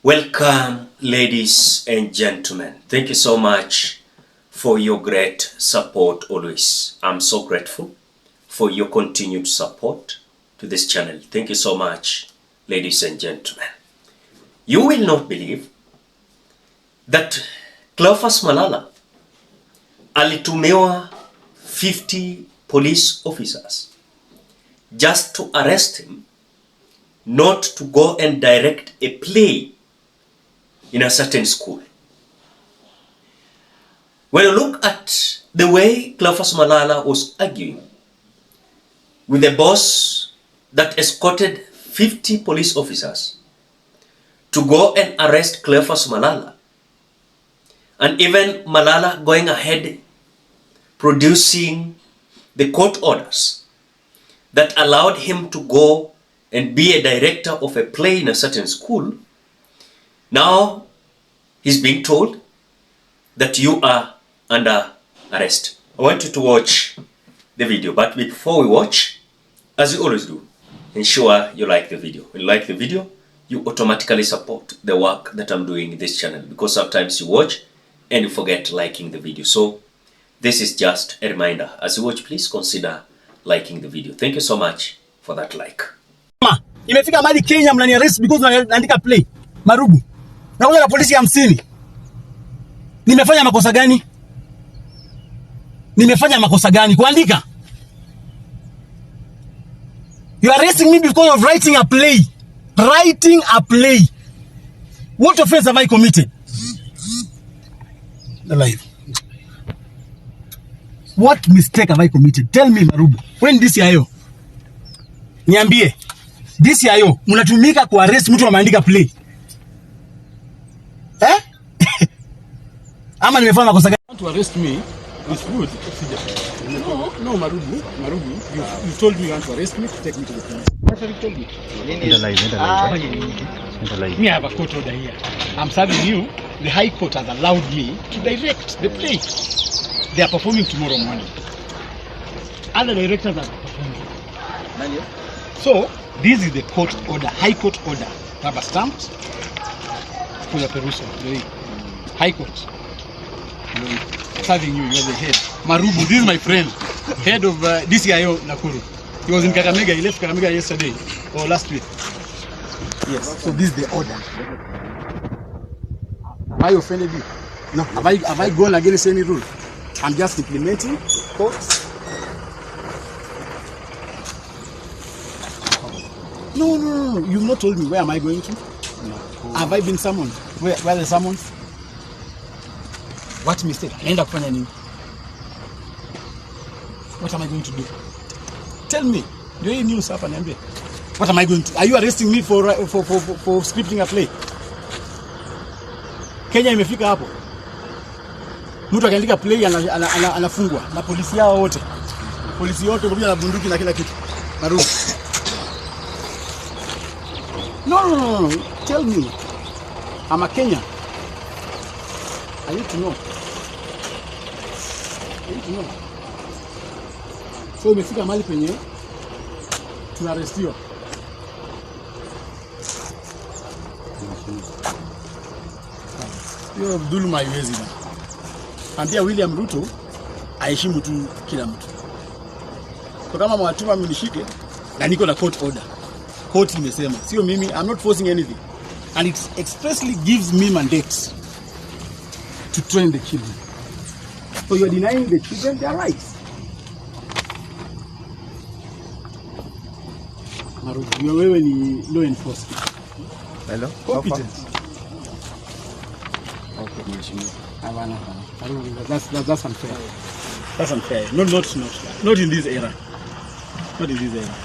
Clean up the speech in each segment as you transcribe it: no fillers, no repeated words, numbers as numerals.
Welcome, ladies and gentlemen. Thank you so much for your great support always. I'm so grateful for your continued support to this channel. Thank you so much, ladies and gentlemen. You will not believe that Cleophus Malala alitumiwa 50 police officers just to arrest him, not to go and direct a play in a certain school. When you look at the way Cleophus Malala was arguing with the boss that escorted 50 police officers to go and arrest Cleophus Malala, and even Malala going ahead producing the court orders that allowed him to go and be a director of a play in a certain school, now he's being told that you are under arrest. I want you to watch the video, but before we watch, as you always do, ensure you like the video. When you like the video, you automatically support the work that I'm doing in this channel, because sometimes you watch and you forget liking the video. So this is just a reminder. As you watch, please consider liking the video. Thank you so much for that like. Imefika mali Kenya mnani arrest because naandika play marubu. Na wala polisi 50. Nimefanya makosa gani? Nimefanya makosa gani kuandika? You are arresting me because of writing a play. Writing a play. What offense have I committed? Alive. What mistake have I committed? Tell me, Marubu. When this yayo? Niambie. This yayo, mnatumika ku arrest mtu ameandika play. Eh? Ama nimefanya makosa gani? To arrest me is good. No, Marubu, you told me you want to arrest me to take me to the police. That's what you told me. Me, I have a court order here. I'm serving you. The High Court has allowed me to direct the play. They are performing tomorrow morning. Other directors are performing. So, this is the court order, High Court order. Rubber stamped for the perusal. High Court. Serving you, you're the head. Marubu, this is my friend, head of DCIO Nakuru. He was in Kakamega, he left Kakamega yesterday or last week. Yes, so this is the order. Have I offended you? No. Have I gone against any rule? I'm just implementing courts. No. You've not told me where am I going to? No. Have I been summoned? Where the summons? What mistake? Naenda kufanya nini? What am I going to do? Tell me. Do you news hapa niambie? What am I going to? Are you arresting me for scripting a play? Kenya imefika hapo. Mtu akiandika play anafungwa na polisi yao wote. Polisi wote kuja na bunduki na kila kitu. Marubu. No. Tell me. I'm a Kenyan. I need to know. So umefika mahali penye tunaarestiwa. Hiyo dhuluma haiwezi bana. Ambia William Ruto aheshimu tu kila mtu. Kwa kama mwatuma mnishike na niko na court order. Court imesema, sio mimi, I'm not forcing anything. And it expressly gives me mandate to train the children. So you are denying the children their rights. Marubu, wewe ni law enforcement. Hello? Competent. Okay, mheshimiwa. Havana. That's unfair. That's unfair. Not in this era. Not in this era.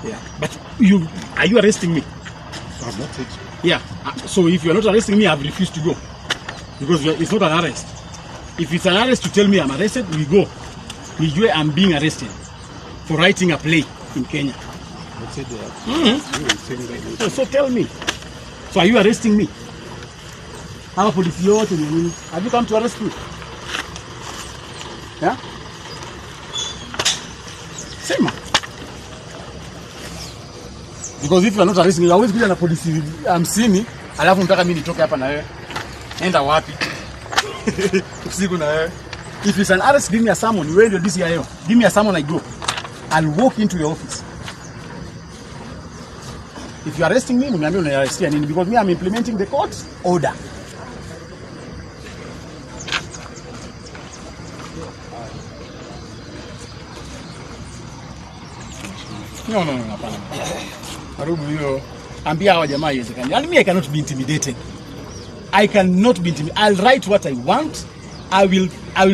Yeah. But are you arresting me? I'm not it. Yeah. So if you are not arresting me, I've refused to go. Because it's not an arrest. If it's an arrest to tell me I'm arrested, we go. I'm being arrested for writing a play in Kenya. That's it. So tell me. So are you arresting me? Have you come to arrest me? Yeah? Sema. Because if you are not arresting me, hawezi kuja na polisi 50 alafu nataka mimi nitoke hapa na wewe. Enda wapi? Usiku na wewe. If it's an arrest, give me a summon. You and your DCIO. Give me a summon, I go. I'll walk into your office. If you're arresting me, mniambie unaarrestia nini? Because me, I'm implementing the court order. No, hapana. Marubu hiyo. Ambia hawa jamaa iwezekani. And me, I cannot be intimidated. I cannot be intimidated. I'll write what I want. I will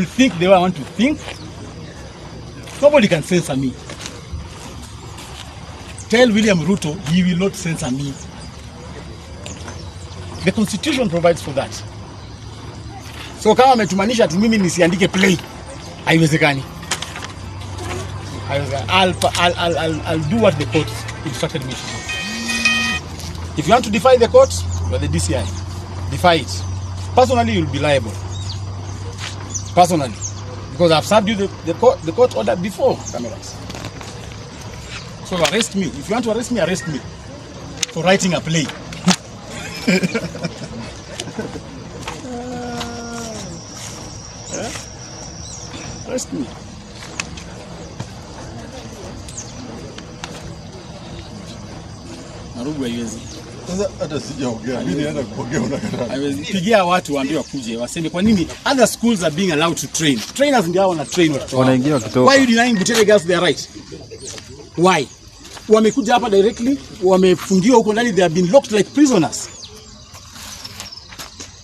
think the way I want to think. Nobody can censor me. Tell William Ruto he will not censor me. The constitution provides for that. So kama ametumanisha ati mimi nisiandike play, haiwezekani. I'll do what the court instructed me to do. If you want to defy the court, you're the DCI. Defy it. Personally, you'll be liable. Personally, because I've served you the court order before cameras. So arrest me. If you want to arrest me for writing a play. Arrest me. Marubu haiwezi. Sasa hata sijaongea. Mimi naenda kuongea unakataa. Haiwezi. Pigia watu waambie wakuje waseme kwa nini other schools are being allowed to train. Trainers ndio wana train watu. Wanaingia wakitoka. Why are you denying Butere girls their right? Why? Wamekuja hapa directly, wamefungiwa huko ndani, they have been locked like prisoners.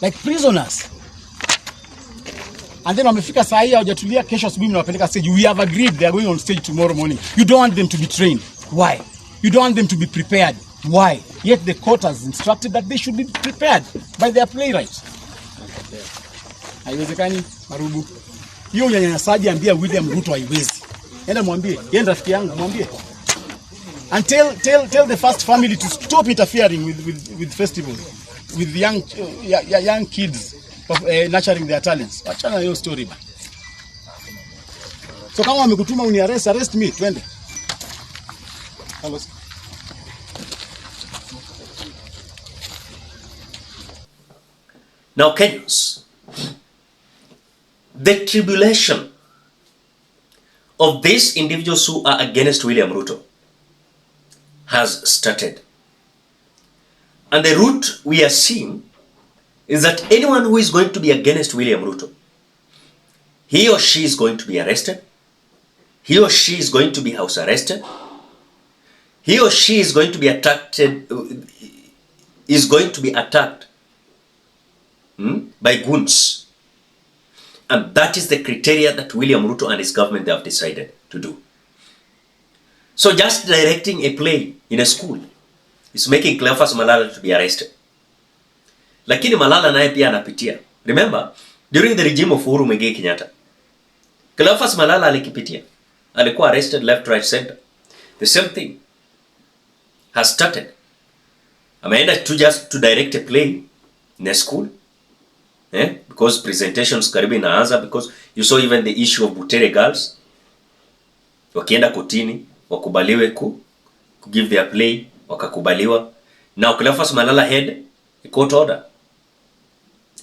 Like prisoners. And then wamefika saa hii hawajatulia, kesho asubuhi mnawapeleka stage. We have agreed they are going on stage tomorrow morning. You don't want them to be trained. Why? You don't want them to be prepared. Why? Yet the court has instructed that they should be prepared by their playwright. Haiwezekani, Marubu. Hiyo unyanyasaji ambia William Ruto haiwezi. Enda mwambie, yeye rafiki yangu, mwambie. And tell the first family to stop interfering with festivals, with young kids of nurturing their talents. Achana hiyo story ba. So kama wamekutuma arrest me, twende. Now, Kenyans, the tribulation of these individuals who are against William Ruto has started. And the route we are seeing is that anyone who is going to be against William Ruto, he or she is going to be arrested, he or she is going to be house arrested, he or she is going to be attacked, by goons. And that is the criteria that William Ruto and his government have decided to do. So just directing a play in a school is making Cleophus Malala to be arrested. Lakini Malala naye pia anapitia. Remember, during the regime of Uhuru Muigai Kenyatta, Cleophus Malala alikipitia. Alikuwa arrested left, right, center. The same thing has started. Ameenda just to direct a play in a school. Because presentations karibu inaanza, because you saw even the issue of Butere girls. Wakienda kotini, wakubaliwe ku give their play, wakakubaliwa. Now Cleophus Malala had a court order.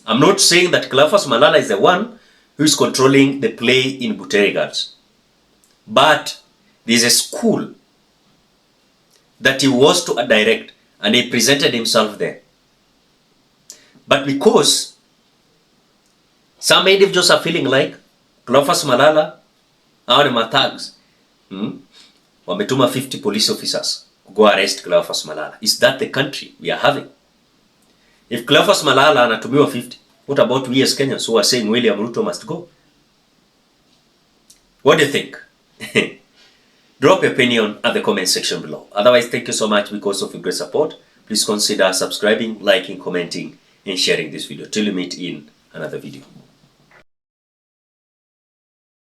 I'm not saying that Cleophus Malala is the one who is controlling the play in Butere girls. But there is a school that he was to direct and he presented himself there. But because some individuals are feeling like Cleophus Malala are my thugs, wametuma 50 police officers to go arrest Cleophus Malala. Is that the country we are having? If Cleophus Malala anatumiwa 50, what about we as Kenyans who are saying William Ruto must go? What do you think? Drop your opinion at the comment section below. Otherwise, thank you so much because of your great support. Please consider subscribing, liking, commenting, and sharing this video. Till we meet in another video.